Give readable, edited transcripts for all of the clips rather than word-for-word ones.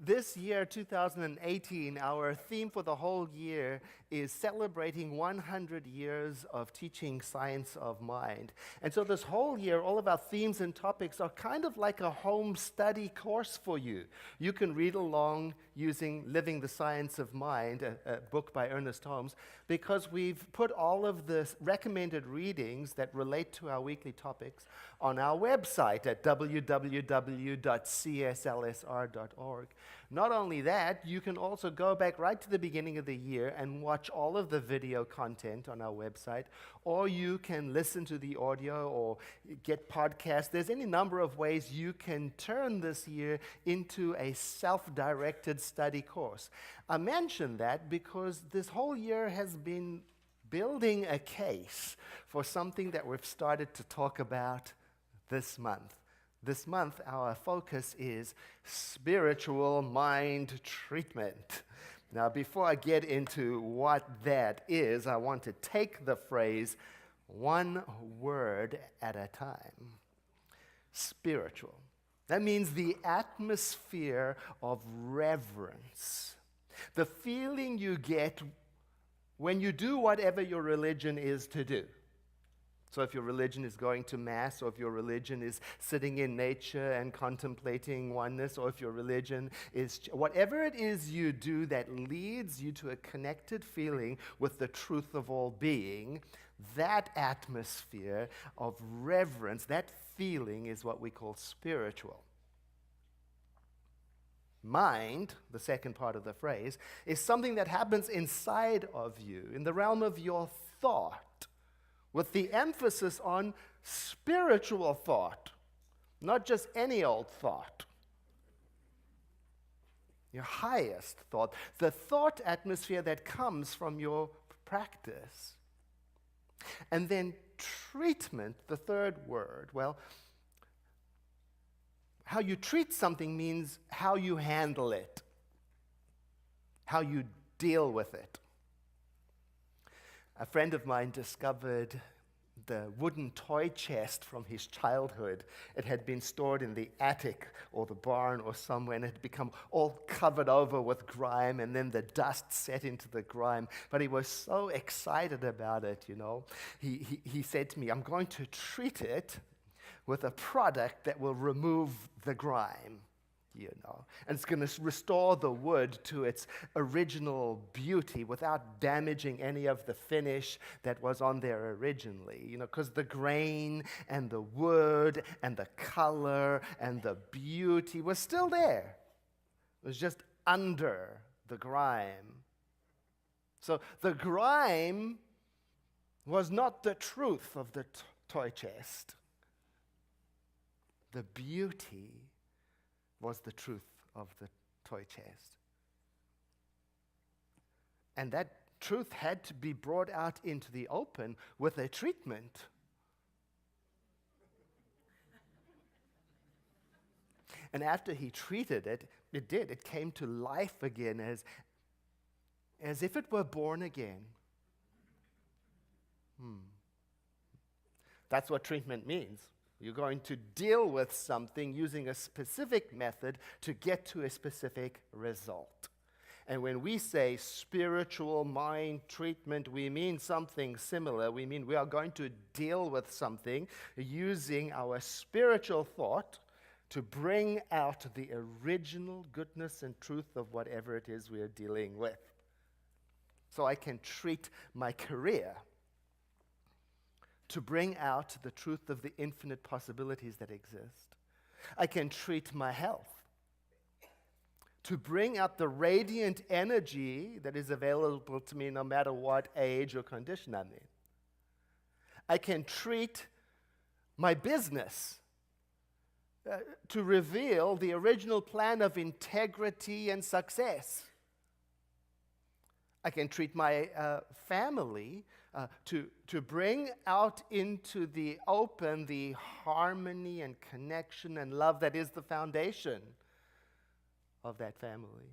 This year, 2018, our theme for the whole year is celebrating 100 years of teaching science of mind. And so this whole year, all of our themes and topics are kind of like a home study course for you. You can read along using Living the Science of Mind, a book by Ernest Holmes, because we've put all of the recommended readings that relate to our weekly topics on our website at www.cslsr.org. Not only that, you can also go back right to the beginning of the year and watch all of the video content on our website, or you can listen to the audio or get podcasts. There's any number of ways you can turn this year into a self-directed study course. I mention that because this whole year has been building a case for something that we've started to talk about this month. This month, our focus is spiritual mind treatment. Now, before I get into what that is, I want to take the phrase one word at a time. Spiritual. That means the atmosphere of reverence. The feeling you get when you do whatever your religion is to do. So if your religion is going to Mass, or if your religion is sitting in nature and contemplating oneness, or if your religion is whatever it is you do that leads you to a connected feeling with the truth of all being, that atmosphere of reverence, that feeling is what we call spiritual. Mind, the second part of the phrase, is something that happens inside of you, in the realm of your thought, with the emphasis on spiritual thought, not just any old thought. Your highest thought, the thought atmosphere that comes from your practice. And then treatment, the third word. Well, how you treat something means how you handle it, how you deal with it. A friend of mine discovered the wooden toy chest from his childhood. It had been stored in the attic or the barn or somewhere, and it had become all covered over with grime, and then the dust set into the grime. But he was so excited about it, you know. He said to me, I'm going to treat it with a product that will remove the grime. You know, and it's going to restore the wood to its original beauty without damaging any of the finish that was on there originally. You know, because the grain and the wood and the color and the beauty was still there. It was just under the grime. So the grime was not the truth of the toy chest. The beauty was the truth of the toy chest. And that truth had to be brought out into the open with a treatment. And after he treated it, it came to life again as if it were born again. That's what treatment means. You're going to deal with something using a specific method to get to a specific result. And when we say spiritual mind treatment, we mean something similar. We mean we are going to deal with something using our spiritual thought to bring out the original goodness and truth of whatever it is we are dealing with. So I can treat my career to bring out the truth of the infinite possibilities that exist. I can treat my health to bring out the radiant energy that is available to me no matter what age or condition I'm in. I can treat my business to reveal the original plan of integrity and success. I can treat my family to bring out into the open the harmony and connection and love that is the foundation of that family.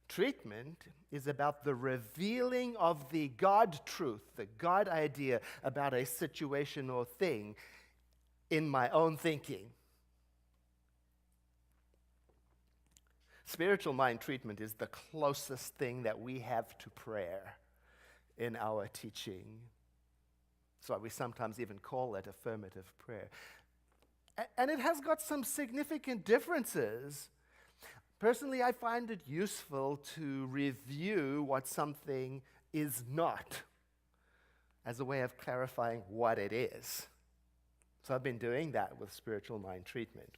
Treatment is about the revealing of the God truth, the God idea about a situation or thing in my own thinking. Spiritual mind treatment is the closest thing that we have to prayer in our teaching. So we sometimes even call it affirmative prayer. And it has got some significant differences. Personally, I find it useful to review what something is not as a way of clarifying what it is. So I've been doing that with spiritual mind treatment.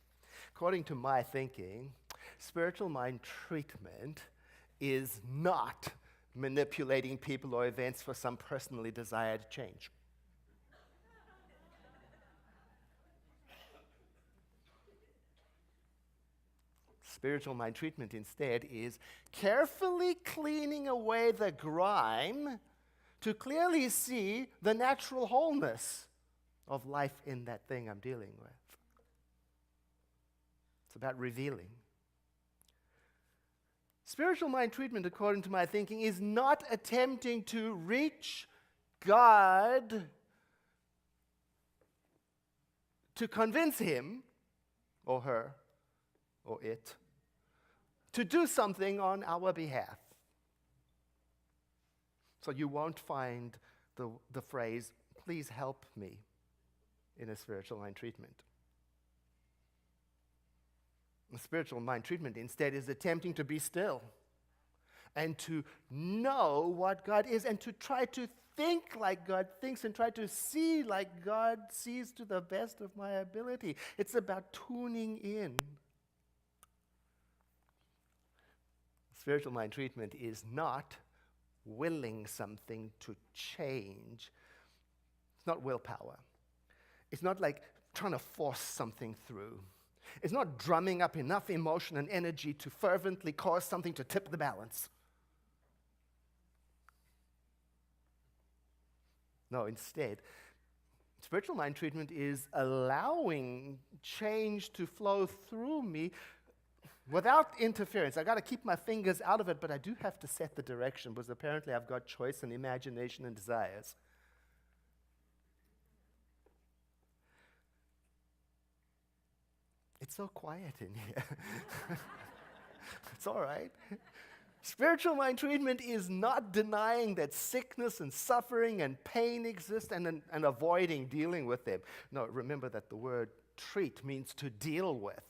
According to my thinking, spiritual mind treatment is not manipulating people or events for some personally desired change. Spiritual mind treatment instead is carefully cleaning away the grime to clearly see the natural wholeness of life in that thing I'm dealing with. It's about revealing. Spiritual mind treatment, according to my thinking, is not attempting to reach God to convince him or her or it to do something on our behalf. So you won't find the phrase, "Please help me," in a spiritual mind treatment. The spiritual mind treatment instead is attempting to be still and to know what God is and to try to think like God thinks and try to see like God sees to the best of my ability. It's about tuning in. Spiritual mind treatment is not willing something to change. It's not willpower. It's not like trying to force something through. It's not drumming up enough emotion and energy to fervently cause something to tip the balance. No, instead, spiritual mind treatment is allowing change to flow through me without interference. I got to keep my fingers out of it, but I do have to set the direction because apparently I've got choice and imagination and desires. It's so quiet in here. It's all right. Spiritual mind treatment is not denying that sickness and suffering and pain exist and avoiding dealing with them. No, remember that the word treat means to deal with.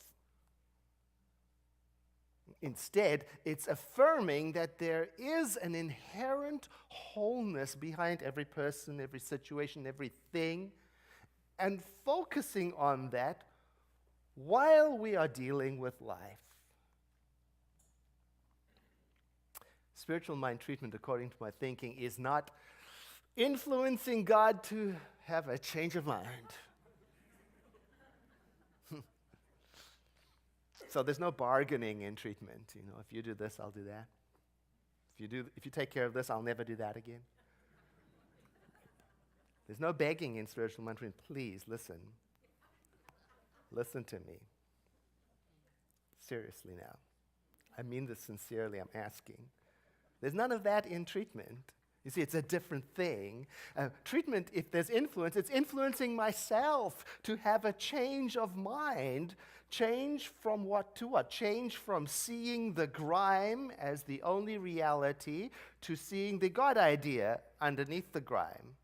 Instead, it's affirming that there is an inherent wholeness behind every person, every situation, everything, and focusing on that while we are dealing with life. Spiritual mind treatment, according to my thinking, is not influencing God to have a change of mind. So there's no bargaining in treatment. You know, if you do this, I'll do that. If you take care of this, I'll never do that again. There's no begging in spiritual mind treatment. Please listen. Listen to me. Seriously now. I mean this sincerely, I'm asking. There's none of that in treatment. You see, it's a different thing. Treatment, if there's influence, it's influencing myself to have a change of mind. Change from what to what? Change from seeing the grime as the only reality to seeing the God idea underneath the grime.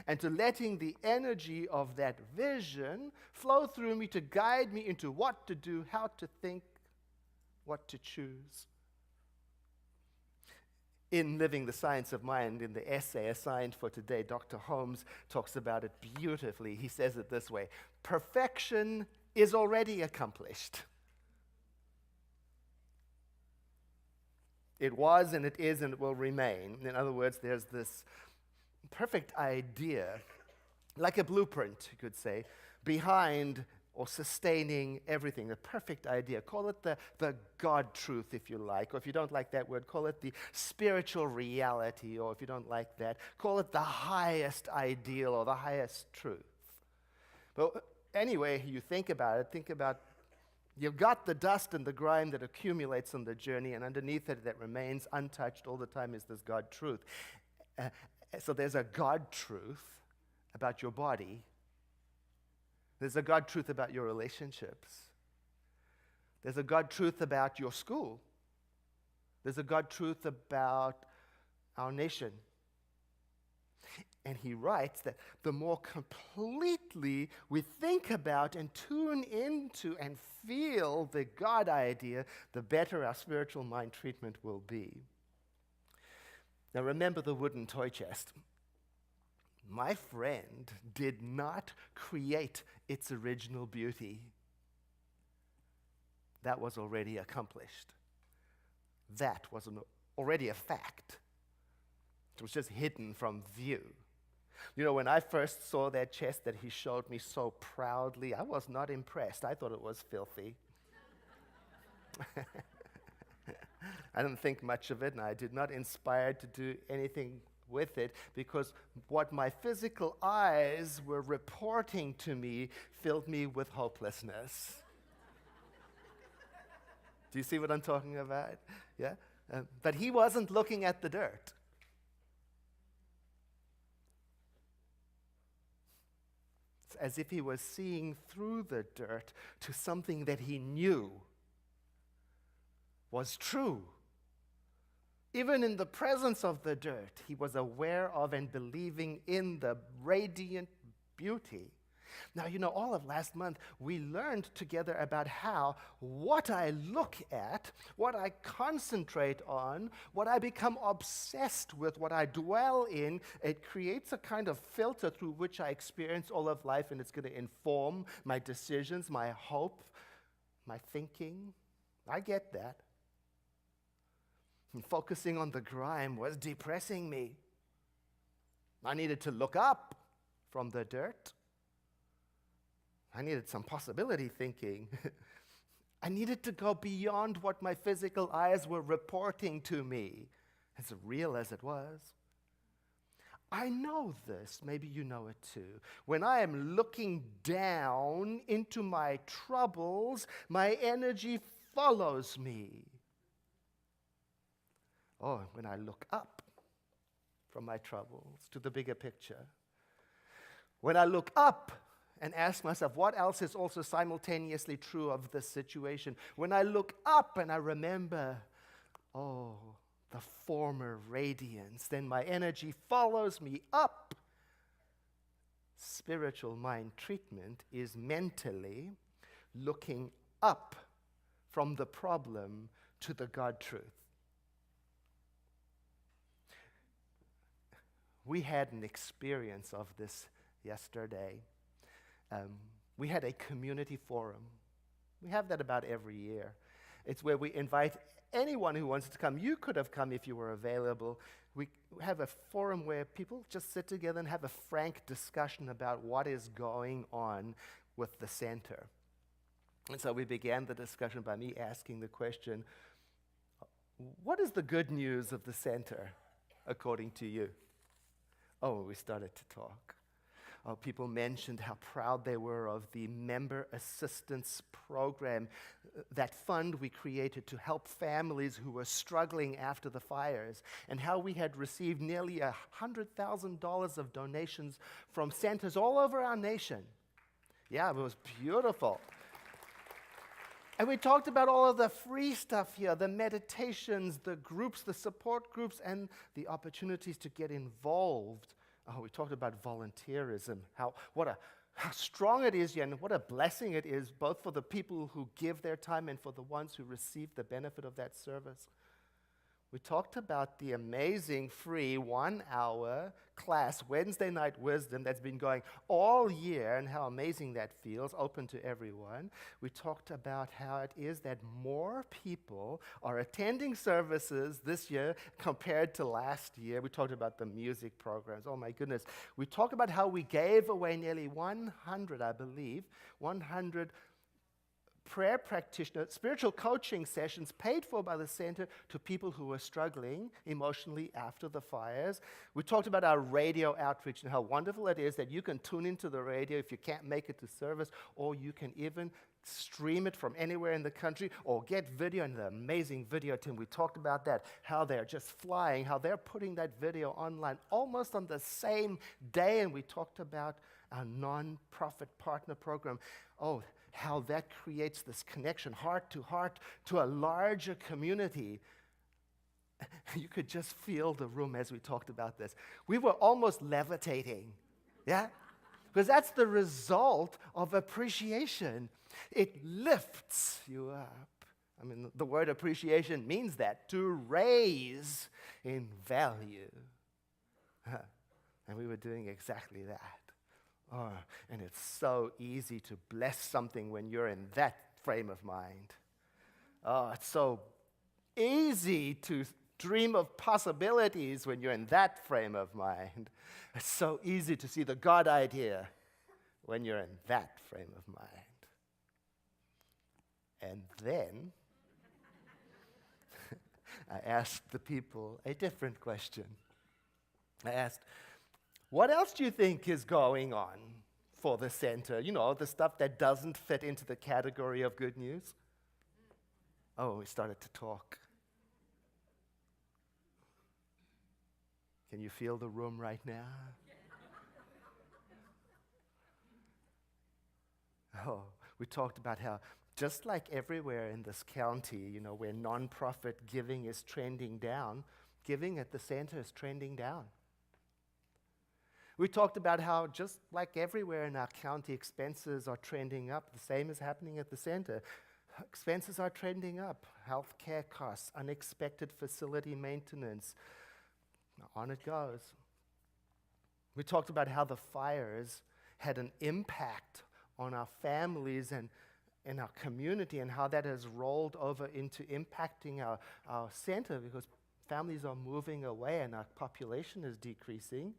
And to letting the energy of that vision flow through me to guide me into what to do, how to think, what to choose. In Living the Science of Mind, in the essay assigned for today, Dr. Holmes talks about it beautifully. He says it this way: perfection is already accomplished. It was, and it is, and it will remain. In other words, there's this perfect idea, like a blueprint, you could say, behind or sustaining everything, the perfect idea. Call it the God truth, if you like, or if you don't like that word, call it the spiritual reality, or if you don't like that, call it the highest ideal or the highest truth. But anyway, you think about it, you've got the dust and the grime that accumulates on the journey, and underneath it that remains untouched all the time is this God truth. So there's a God truth about your body. There's a God truth about your relationships. There's a God truth about your school. There's a God truth about our nation. And he writes that the more completely we think about and tune into and feel the God idea, the better our spiritual mind treatment will be. Now remember the wooden toy chest. My friend did not create its original beauty. That was already accomplished. That was already a fact. It was just hidden from view. You know, when I first saw that chest that he showed me so proudly, I was not impressed. I thought it was filthy. I didn't think much of it, and I did not inspire to do anything with it, because what my physical eyes were reporting to me filled me with hopelessness. Do you see what I'm talking about? Yeah? But he wasn't looking at the dirt. It's as if he was seeing through the dirt to something that he knew was true. Even in the presence of the dirt, he was aware of and believing in the radiant beauty. Now, you know, all of last month, we learned together about how what I look at, what I concentrate on, what I become obsessed with, what I dwell in, it creates a kind of filter through which I experience all of life, and it's going to inform my decisions, my hope, my thinking. I get that. And focusing on the grime was depressing me. I needed to look up from the dirt. I needed some possibility thinking. I needed to go beyond what my physical eyes were reporting to me, as real as it was. I know this, maybe you know it too. When I am looking down into my troubles, my energy follows me. Oh, when I look up from my troubles to the bigger picture, when I look up and ask myself, what else is also simultaneously true of this situation? When I look up and I remember, oh, the former radiance, then my energy follows me up. Spiritual mind treatment is mentally looking up from the problem to the God truth. We had an experience of this yesterday. We had a community forum. We have that about every year. It's where we invite anyone who wants to come. You could have come if you were available. We have a forum where people just sit together and have a frank discussion about what is going on with the center. And so we began the discussion by me asking the question, what is the good news of the center, according to you? Oh, we started to talk. People mentioned how proud they were of the member assistance program, that fund we created to help families who were struggling after the fires, and how we had received nearly $100,000 of donations from centers all over our nation. Yeah, it was beautiful. And we talked about all of the free stuff here, the meditations, the groups, the support groups, and the opportunities to get involved. Oh, we talked about volunteerism, how strong it is and what a blessing it is, both for the people who give their time and for the ones who receive the benefit of that service. We talked about the amazing free 1-hour class, Wednesday Night Wisdom, that's been going all year and how amazing that feels, open to everyone. We talked about how it is that more people are attending services this year compared to last year. We talked about the music programs. Oh my goodness. We talked about how we gave away nearly 100 prayer practitioner, spiritual coaching sessions paid for by the center to people who were struggling emotionally after the fires. We talked about our radio outreach and how wonderful it is that you can tune into the radio if you can't make it to service, or you can even stream it from anywhere in the country, or get video, and the amazing video team. We talked about that, how they're just flying, how they're putting that video online almost on the same day, and we talked about our non-profit partner program. Oh, how that creates this connection, heart to a larger community You could just feel the room as we talked about this. We were almost levitating, yeah? Because that's the result of appreciation. It lifts you up. I mean, the word appreciation means that, to raise in value. And we were doing exactly that. Oh, and it's so easy to bless something when you're in that frame of mind. Oh, it's so easy to dream of possibilities when you're in that frame of mind. It's so easy to see the God idea when you're in that frame of mind. And then I asked the people a different question. I asked, what else do you think is going on for the center? You know, the stuff that doesn't fit into the category of good news? Oh, we started to talk. Can you feel the room right now? Oh, we talked about how just like everywhere in this county, you know, where nonprofit giving is trending down, giving at the center is trending down. We talked about how just like everywhere in our county, expenses are trending up. The same is happening at the center. Expenses are trending up. Healthcare costs, unexpected facility maintenance. On it goes. We talked about how the fires had an impact on our families and in our community, and how that has rolled over into impacting our center, because families are moving away and our population is decreasing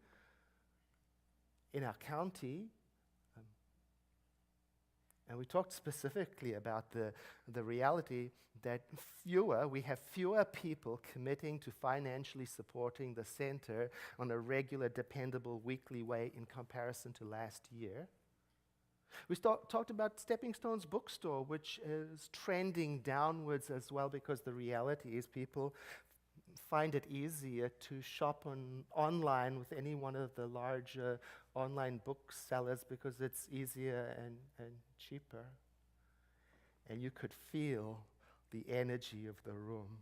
in our county. And we talked specifically about the reality that we have fewer people committing to financially supporting the center on a regular, dependable, weekly way in comparison to last year. We talked about Stepping Stones Bookstore, which is trending downwards as well, because the reality is people find it easier to shop online with any one of the larger online booksellers because it's easier and cheaper. And you could feel the energy of the room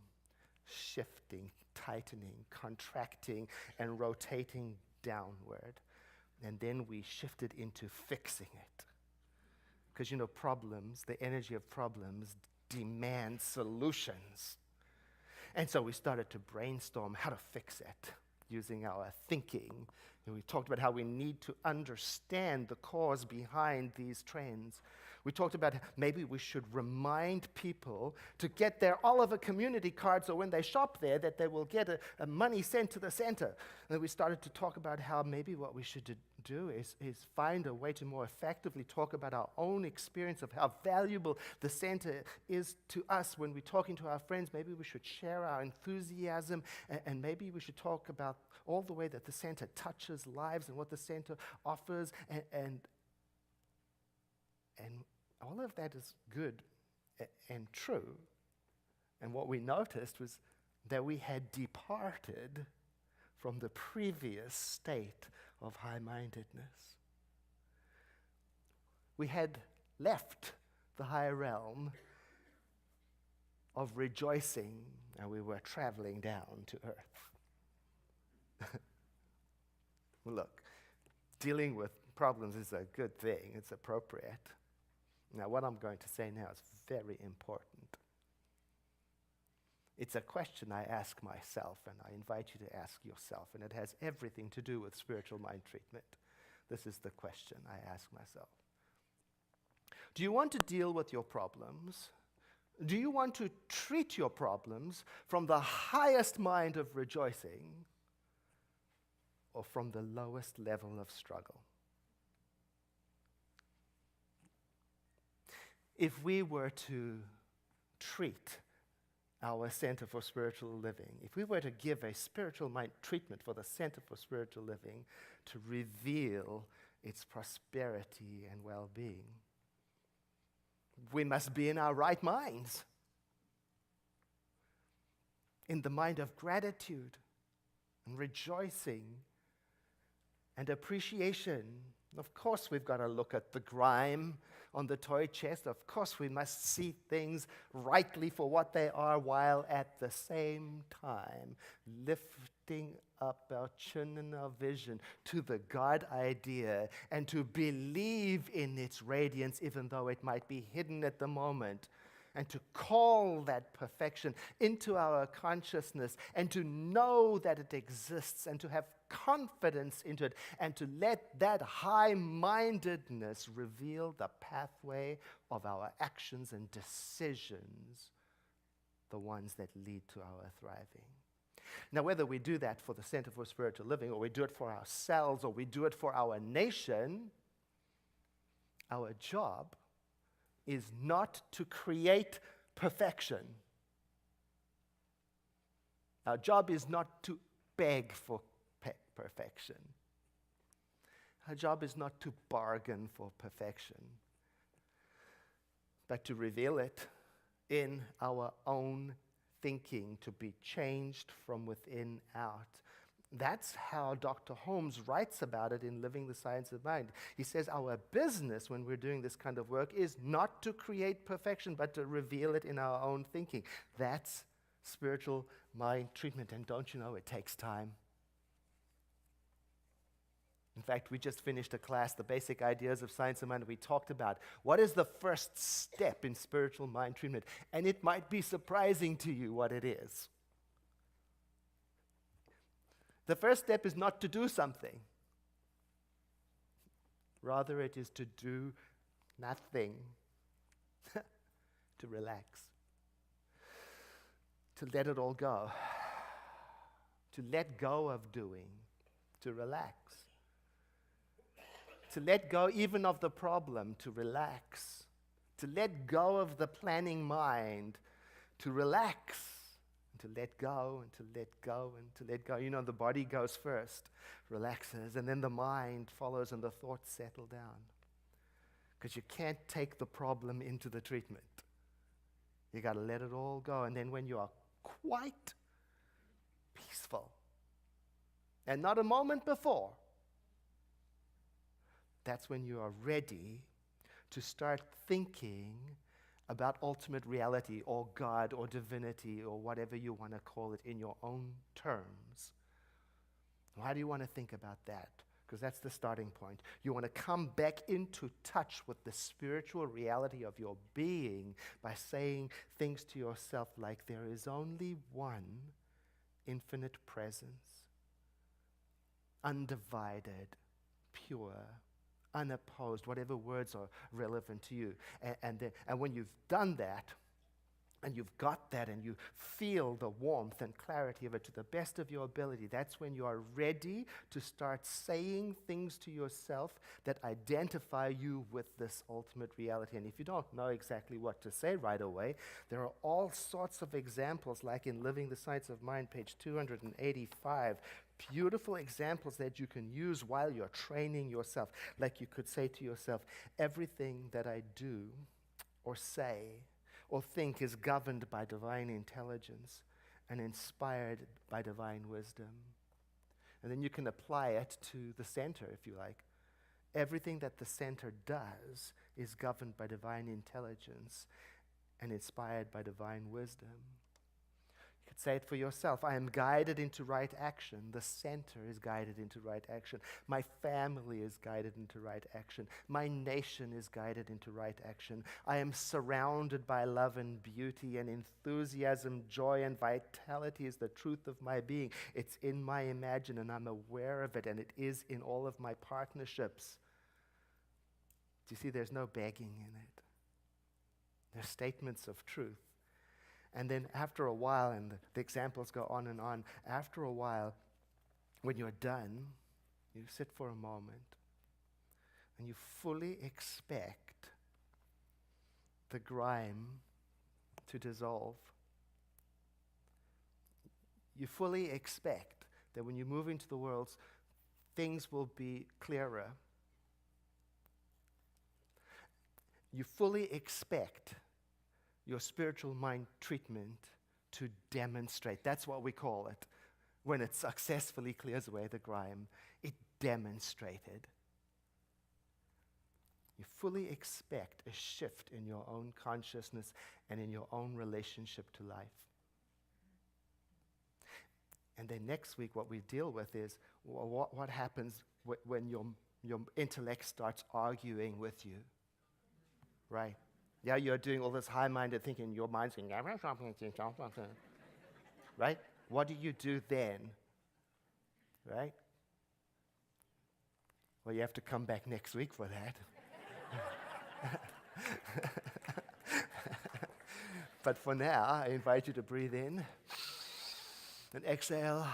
shifting, tightening, contracting, and rotating downward. And then we shifted into fixing it. Because, you know, problems, the energy of problems demand solutions. And so we started to brainstorm how to fix it using our thinking. And we talked about how we need to understand the cause behind these trends. We talked about maybe we should remind people to get their Oliver community card so when they shop there that they will get a money sent to the center. And then we started to talk about how maybe what we should do is find a way to more effectively talk about our own experience of how valuable the center is to us when we're talking to our friends. Maybe we should share our enthusiasm, and maybe we should talk about all the way that the center touches lives and what the center offers, and all of that is good and true. And what we noticed was that we had departed from the previous state of high-mindedness. We had left the higher realm of rejoicing, and we were traveling down to earth. Well, look, dealing with problems is a good thing. It's appropriate. Now, what I'm going to say now is very important. It's a question I ask myself, and I invite you to ask yourself, and it has everything to do with spiritual mind treatment. This is the question I ask myself. Do you want to deal with your problems? Do you want to treat your problems from the highest mind of rejoicing, or from the lowest level of struggle? If we were to treat our Center for Spiritual Living, if we were to give a spiritual mind treatment for the Center for Spiritual Living to reveal its prosperity and well-being, we must be in our right minds, in the mind of gratitude and rejoicing and appreciation. Of course, we've got to look at the grime. on the toy chest. Of course, we must see things rightly for what they are, while at the same time lifting up our chin and our vision to the God idea and to believe in its radiance, even though it might be hidden at the moment, and to call that perfection into our consciousness and to know that it exists and to have confidence into it and to let that high-mindedness reveal the pathway of our actions and decisions, the ones that lead to our thriving. Now, whether we do that for the Center for Spiritual Living, or we do it for ourselves, or we do it for our nation, our job is not to create perfection. Our job is not to beg for perfection. Our job is not to bargain for perfection, but to reveal it in our own thinking, to be changed from within out. That's how Dr. Holmes writes about it in Living the Science of Mind. He says our business when we're doing this kind of work is not to create perfection, but to reveal it in our own thinking. That's spiritual mind treatment. And don't you know, it takes time. In fact, we just finished a class, The Basic Ideas of Science of Mind. We talked about what is the first step in spiritual mind treatment. And it might be surprising to you what it is. The first step is not to do something. Rather, it is to do nothing. To relax. To let it all go. To let go of doing. To relax. To let go even of the problem. To relax. To let go of the planning mind. To relax. To let go and to let go and to let go. You know, the body goes first, relaxes, and then the mind follows and the thoughts settle down. Because you can't take the problem into the treatment. You got to let it all go. And then when you are quite peaceful, and not a moment before, that's when you are ready to start thinking about ultimate reality or God or divinity or whatever you want to call it in your own terms. Why do you want to think about that? Because that's the starting point. You want to come back into touch with the spiritual reality of your being by saying things to yourself like, there is only one infinite presence, undivided, pure, unopposed, whatever words are relevant to you. And when you've done that, and you've got that, and you feel the warmth and clarity of it to the best of your ability, that's when you are ready to start saying things to yourself that identify you with this ultimate reality. And if you don't know exactly what to say right away, there are all sorts of examples, like in Living the Science of Mind, page 285, beautiful examples that you can use while you're training yourself. Like you could say to yourself, everything that I do or say or think is governed by divine intelligence and inspired by divine wisdom. And then you can apply it to the center, if you like. Everything that the center does is governed by divine intelligence and inspired by divine wisdom. You could say it for yourself. I am guided into right action. The center is guided into right action. My family is guided into right action. My nation is guided into right action. I am surrounded by love and beauty and enthusiasm, joy and vitality is the truth of my being. It's in my imagine and I'm aware of it, and it is in all of my partnerships. Do you see, there's no begging in it. They're statements of truth. And then after a while, and the examples go on and on, after a while, when you're done, you sit for a moment and you fully expect the grime to dissolve. You fully expect that when you move into the world, things will be clearer. You fully expect your spiritual mind treatment to demonstrate. That's what we call it. When it successfully clears away the grime, it demonstrated. You fully expect a shift in your own consciousness and in your own relationship to life. And then next week, what we deal with is what happens when your intellect starts arguing with you, right? Yeah, you're doing all this high-minded thinking. Your mind's going, right? What do you do then, right? Well, you have to come back next week for that. But for now, I invite you to breathe in and exhale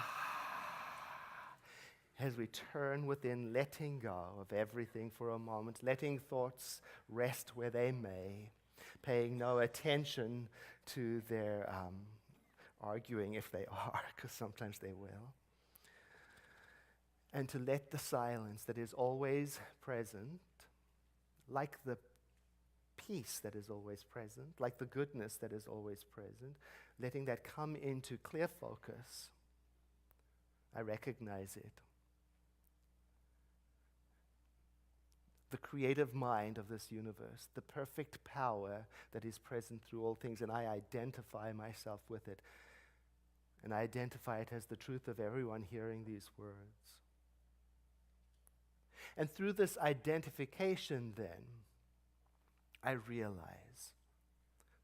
as we turn within, letting go of everything for a moment, letting thoughts rest where they may, paying no attention to their arguing if they are, because sometimes they will. And to let the silence that is always present, like the peace that is always present, like the goodness that is always present, letting that come into clear focus. I recognize it. The creative mind of this universe, the perfect power that is present through all things, and I identify myself with it. And I identify it as the truth of everyone hearing these words. And through this identification, then, I realize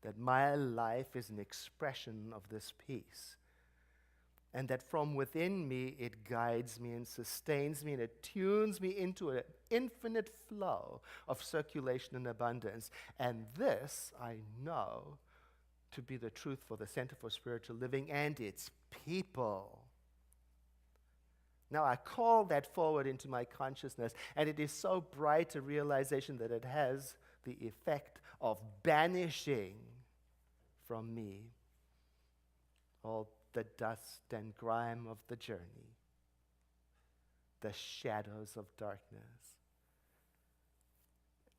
that my life is an expression of this peace, and that from within me it guides me and sustains me and it tunes me into an infinite flow of circulation and abundance. And this I know to be the truth for the Center for Spiritual Living and its people. Now I call that forward into my consciousness, and it is so bright a realization that it has the effect of banishing from me all the dust and grime of the journey, the shadows of darkness.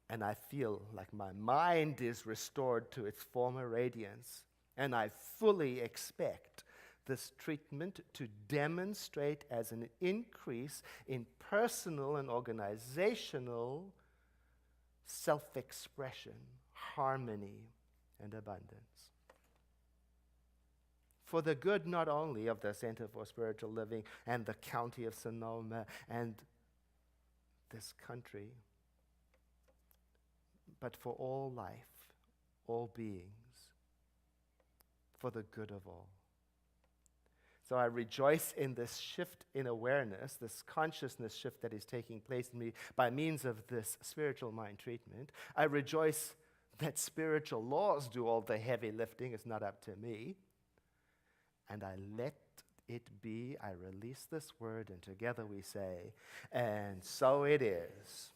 And I feel like my mind is restored to its former radiance, and I fully expect this treatment to demonstrate as an increase in personal and organizational self-expression, harmony, and abundance. For the good not only of the Center for Spiritual Living and the county of Sonoma and this country, but for all life, all beings, for the good of all. So I rejoice in this shift in awareness, this consciousness shift that is taking place in me by means of this spiritual mind treatment. I rejoice that spiritual laws do all the heavy lifting. It's not up to me. And I let it be. I release this word, and together we say, and so it is.